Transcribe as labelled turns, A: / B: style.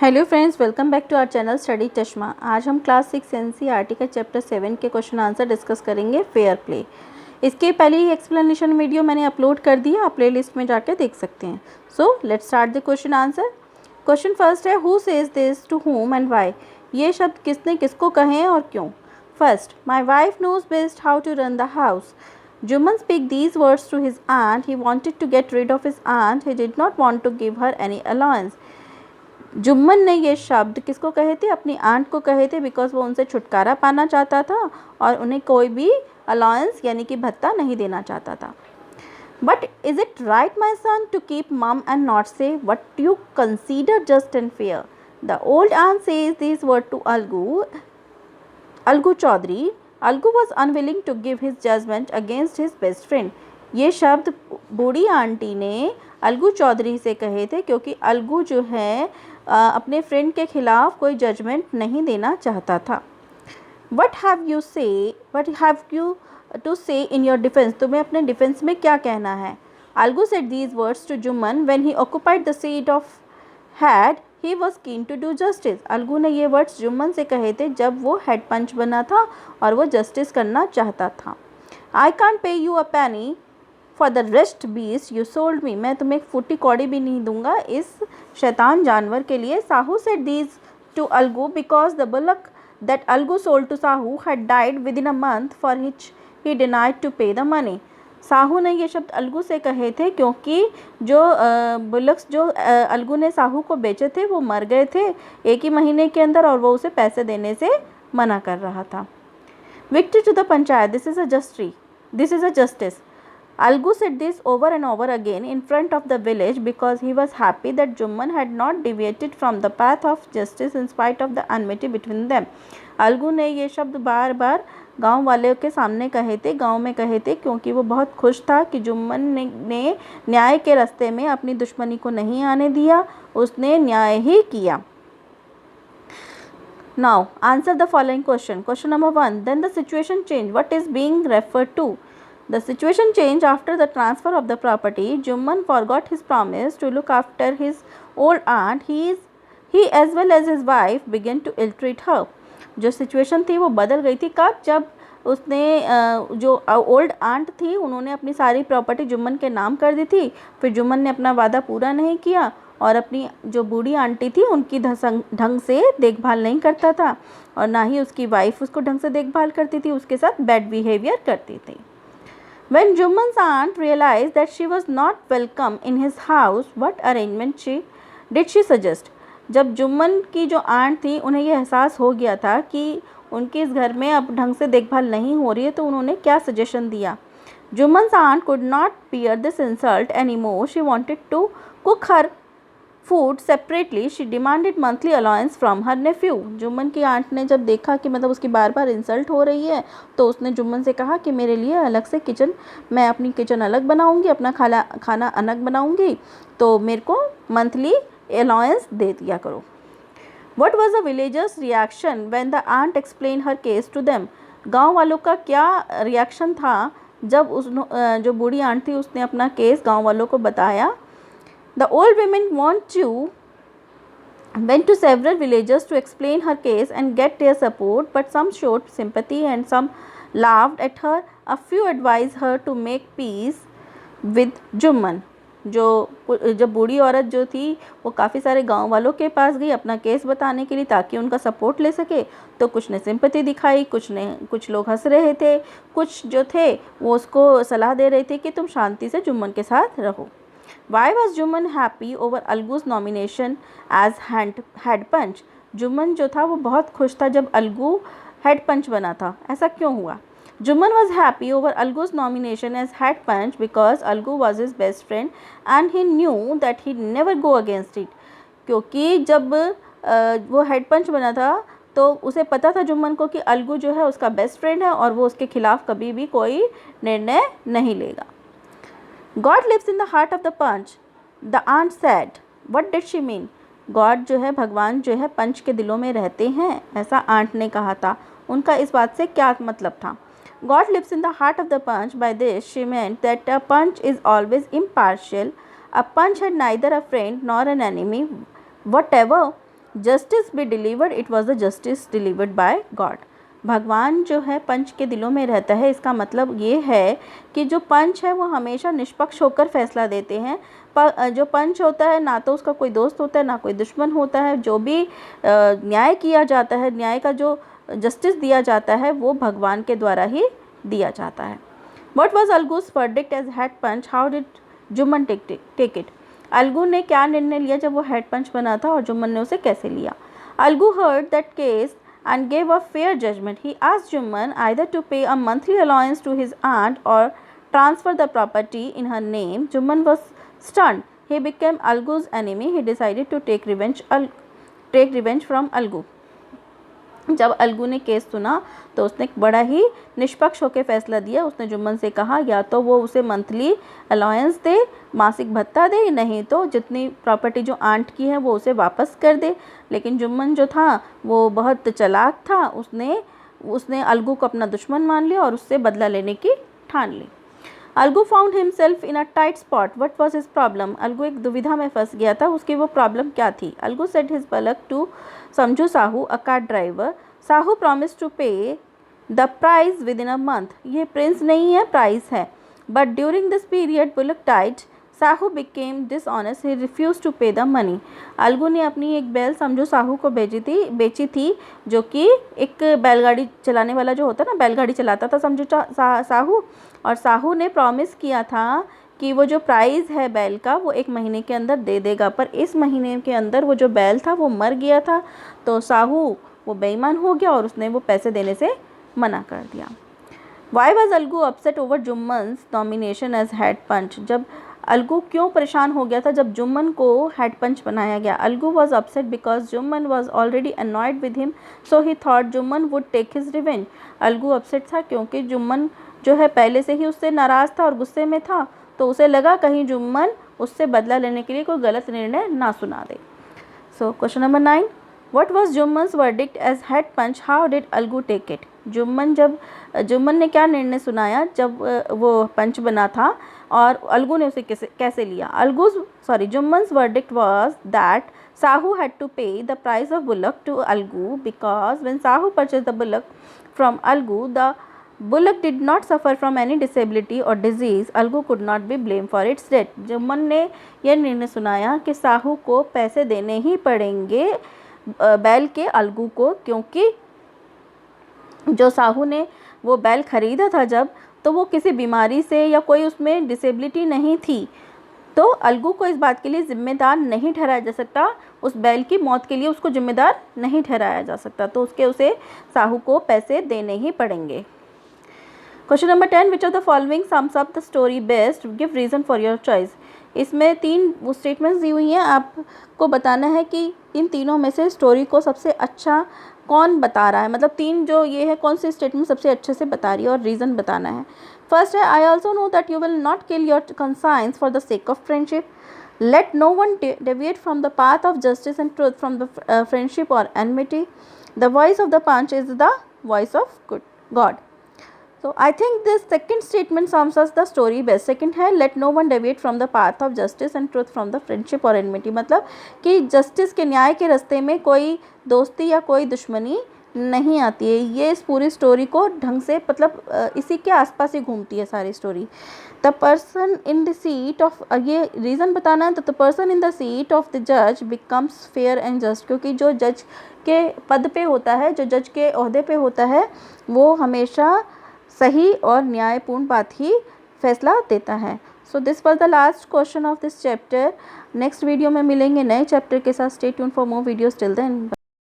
A: Hello friends, welcome back to our channel study Chashma. आज हम class 6 NCERT का chapter 7 के क्वेश्चन आंसर डिस्कस करेंगे, फेयर प्ले। इसके पहले ही एक्सप्लेनेशन वीडियो मैंने अपलोड कर दिया, आप प्लेलिस्ट में जाकर देख सकते हैं। So let's start the question answer. Question first है, who says this to whom and why. ये शब्द किसने किसको कहे और क्यों। First, my wife knows best how to run the house. Juman speak these words to his aunt. He wanted to get rid of his aunt. He did not want to give her any allowance. Jumman ने ये शब्द किसको कहे थे? अपनी aunt को कहे थे, बिकॉज वो उनसे छुटकारा पाना चाहता था और उन्हें कोई भी अलाउंस यानी कि भत्ता नहीं देना चाहता था। But is it right my son to keep mum and not say what you consider just and fair. The old aunt says this word to Algu Chaudhary. Algu was unwilling to give his judgement against his best friend. ये शब्द बूढ़ी aunty ने अलगू चौधरी से कहे थे, क्योंकि अलगू जो है अपने फ्रेंड के खिलाफ कोई जजमेंट नहीं देना चाहता था। वट हैव यू टू से इन योर डिफेंस। तुम्हें अपने डिफेंस में क्या कहना है। Algu said these words to Jumman when he occupied the seat of head he was keen to do justice. Algu ने ये वर्ड्स जुम्मन से कहे थे जब वो हेड पंच बना था और वो जस्टिस करना चाहता था। आई कांट पे यू अ पैनी फॉर द रेस्ट बीस यू सोल्ड मी। मैं तुम्हें एक फूटी कौड़ी भी नहीं दूंगा इस शैतान जानवर के लिए। Sahu said these to Algu because the bullock that Algu sold to Sahu had died within a month for which he denied to pay the money. Sahu ने ये शब्द अलगू से कहे थे क्योंकि जो बुलक्स जो अलगू ने साहू को बेचे थे वो मर गए थे एक ही महीने के अंदर, और वो उसे पैसे देने से मना कर रहा था। Victory to the panchayat, this is a justice. Algu said this over and over again in front of the village because he was happy that Jumman had not deviated from the path of justice in spite of the enmity between them. Algu ने ये शब्द बार बार गांव वाले के सामने कहे थे, गांव में कहे थे, क्योंकि वो बहुत खुश था कि जुम्मन ने न्याय के रास्ते में अपनी दुश्मनी को नहीं आने दिया, उसने न्याय ही किया। Now answer the following question. Question number 1. Then the situation changed. What is being referred to? The situation changed after the transfer of the property. Jumman forgot his promise to look after his old aunt. He as well as his wife began to ill-treat her. जो situation थी वो बदल गई थी कब? जब उसने जो ओल्ड आंट थी उन्होंने अपनी सारी प्रॉपर्टी जुम्मन के नाम कर दी थी। फिर जुम्मन ने अपना वादा पूरा नहीं किया और अपनी जो बूढ़ी आंटी थी उनकी ढंग से देखभाल नहीं करता था, और ना ही उसकी वाइफ उसको ढंग से देखभाल करती थी, उसके साथ बैड बिहेवियर करती थी। When Jumman's aunt realized that she was not welcome in his house, what arrangement did she suggest? जब जुम्मन की जो आंट थी उन्हें यह एहसास हो गया था कि उनके इस घर में अब ढंग से देखभाल नहीं हो रही है, तो उन्होंने क्या सजेशन दिया। Jumman's aunt could not bear this insult anymore. She wanted to cook her food separately. She demanded monthly allowance from her nephew. Jumman की आंट ने जब देखा कि मतलब उसकी बार बार इंसल्ट हो रही है, तो उसने जुम्मन से कहा कि मेरे लिए अलग से किचन, मैं अपनी किचन अलग बनाऊंगी, अपना खाना अलग बनाऊंगी, तो मेरे को मंथली अलाउंस दे दिया करो. What was the villagers reaction when the aunt explain her case to them. गाँव वालों का क्या रिएक्शन था जब जो बूढ़ी आंट थी उसने अपना केस गाँव वालों को बताया. The old women went to several villagers to explain her case and get their support, but some showed sympathy and some laughed at her. A few advised her to make peace with Jumman. जो बूढ़ी औरत जो थी वो काफ़ी सारे गांव वालों के पास गई अपना केस बताने के लिए ताकि उनका सपोर्ट ले सके. तो कुछ ने सिंपैथी दिखाई, कुछ लोग हंस रहे थे, कुछ जो थे वो उसको सलाह दे रहे थे कि तुम शांति से जुम्मन के साथ रहो. Why was Jumman happy over Algu's nomination as head punch? Jumman जो था वो बहुत खुश था जब अलगू हेड पंच बना था. ऐसा क्यों हुआ? Jumman was happy over Algu's nomination as head punch because Algu was his best friend and he knew that he'd never go against it. क्योंकि जब वो हेड पंच बना था तो उसे पता था जुम्मन को कि अलगू जो है उसका बेस्ट फ्रेंड है और वो उसके खिलाफ कभी भी कोई निर्णय नहीं लेगा. God lives in the heart of the punch, the aunt said. What did she mean? God जो है, भगवान जो है पंच के दिलों में रहते हैं, ऐसा आंट ने कहा था. उनका इस बात से क्या मतलब था? God lives in the heart of the punch. By this she meant that a punch is always impartial. A punch had neither a friend nor an enemy. Whatever justice be delivered, it was the justice delivered by God. भगवान जो है पंच के दिलों में रहता है, इसका मतलब ये है कि जो पंच है वो हमेशा निष्पक्ष होकर फैसला देते हैं। जो पंच होता है ना तो उसका कोई दोस्त होता है ना कोई दुश्मन होता है। जो भी न्याय किया जाता है, न्याय का जो जस्टिस दिया जाता है वो भगवान के द्वारा ही दिया जाता है। What was Algu's verdict as head punch? How did Jumman take it? Algu ने क्या निर्णय लिया जब वो हेड पंच बना था और जुम्मन ने उसे कैसे लिया? Algu heard that case and gave a fair judgment. He asked Jumman either to pay a monthly allowance to his aunt or transfer the property in her name. Jumman was stunned. He became Algu's enemy. He decided to take revenge from Algu. जब अलगू ने case सुना तो उसने बड़ा ही निष्पक्ष होकर फैसला दिया। उसने जुम्मन से कहा या तो वो उसे मंथली अलाउंस दे, मासिक भत्ता दे, नहीं तो जितनी प्रॉपर्टी जो आंट की है वो उसे वापस कर दे। लेकिन जुम्मन जो था वो बहुत चालाक था, उसने अलगू को अपना दुश्मन मान लिया और उससे बदला लेने की ठान ली। Algu found himself in a tight spot. What was his problem? Algu एक दुविधा में फंस गया था। उसकी वो प्रॉब्लम क्या थी? Algu said his bullock to Samjhu Sahu, a car driver. Sahu promise to pay the price within a month. ये प्रिंस नहीं है, प्राइस है। But during this period bullock died. Sahu became dishonest, he refuse to pay the money. Algu ने अपनी एक बैल समझू साहू को बेची थी, जो कि एक बैलगाड़ी चलाने वाला जो होता है ना, बैलगाड़ी चलाता था समझू साहू। और साहू ने प्रॉमिस किया था कि वो जो प्राइस है बैल का वो 1 महीने के अंदर दे देगा, पर इस महीने के अंदर वो जो बैल था वो मर गया था। तो साहू वो बेईमान हो गया और उसने वो पैसे देने से मना कर दिया। Why was Algu upset over Jumman's nomination as head panch? जब अलगू क्यों परेशान हो गया था जब जुम्मन को हेड पंच बनाया गया? Algu was upset because Jumman was already annoyed with him, so he thought Jumman would take his revenge. Algu upset था क्योंकि जुम्मन जो है पहले से ही उससे नाराज़ था और गुस्से में था, तो उसे लगा कहीं जुम्मन उससे बदला लेने के लिए कोई गलत निर्णय ना सुना दे। So question number 9, what was Jumman's verdict as head panch? How did Algu take it? Jumman ने क्या निर्णय सुनाया जब वो पंच बना था और अलगू ने उसे कैसे लिया? Jumman's verdict was that Sahu had to pay the price of bullock to Algu because when Sahu purchase the bullock from Algu the bullock did not suffer from any disability और disease. Algu could not be blame for its death. Jumman ने यह निर्णय सुनाया कि साहू को पैसे देने ही पड़ेंगे बैल के अलगू को, क्योंकि जो साहू ने वो बैल ख़रीदा था जब, तो वो किसी बीमारी से या कोई उसमें डिसेबिलिटी नहीं थी, तो अलगू को इस बात के लिए ज़िम्मेदार नहीं ठहराया जा सकता। उस बैल की मौत के लिए उसको ज़िम्मेदार नहीं ठहराया जा सकता, तो उसे साहू को पैसे देने ही पड़ेंगे। Question number 10, which of the following sums up the story best? Give reason for your choice. इसमें 3 स्टेटमेंट्स दी हुई हैं, आपको बताना है कि इन तीनों में से स्टोरी को सबसे अच्छा कौन बता रहा है, मतलब 3 जो ये है कौन सी स्टेटमेंट सबसे अच्छे से बता रही है और रीज़न बताना है। फर्स्ट है, I also know that you will not kill your conscience for the sake of friendship. Let no one deviate from the path of justice and truth from the friendship और enmity. The voice of the panch is the voice of God. So I think this second statement sums us the story best. Second है, let no one deviate from the path of justice and truth from the friendship or enmity। मतलब कि justice के न्याय के रास्ते में कोई दोस्ती या कोई दुश्मनी नहीं आती है। ये इस पूरी स्टोरी को ढंग से मतलब इसी के आसपास ही घूमती है सारी story. The person in the seat of, ये रीज़न बताना है, तो the person in the seat of the जज बिकम्स फेयर एंड जस्ट। क्योंकि जो जज के पद पे होता है, जो जज के ओहदे पे होता है, वो हमेशा सही और न्यायपूर्ण बात ही फैसला देता है। So this was the last question of this chapter. Next video में मिलेंगे नए चैप्टर के साथ। Stay tune for more videos till then.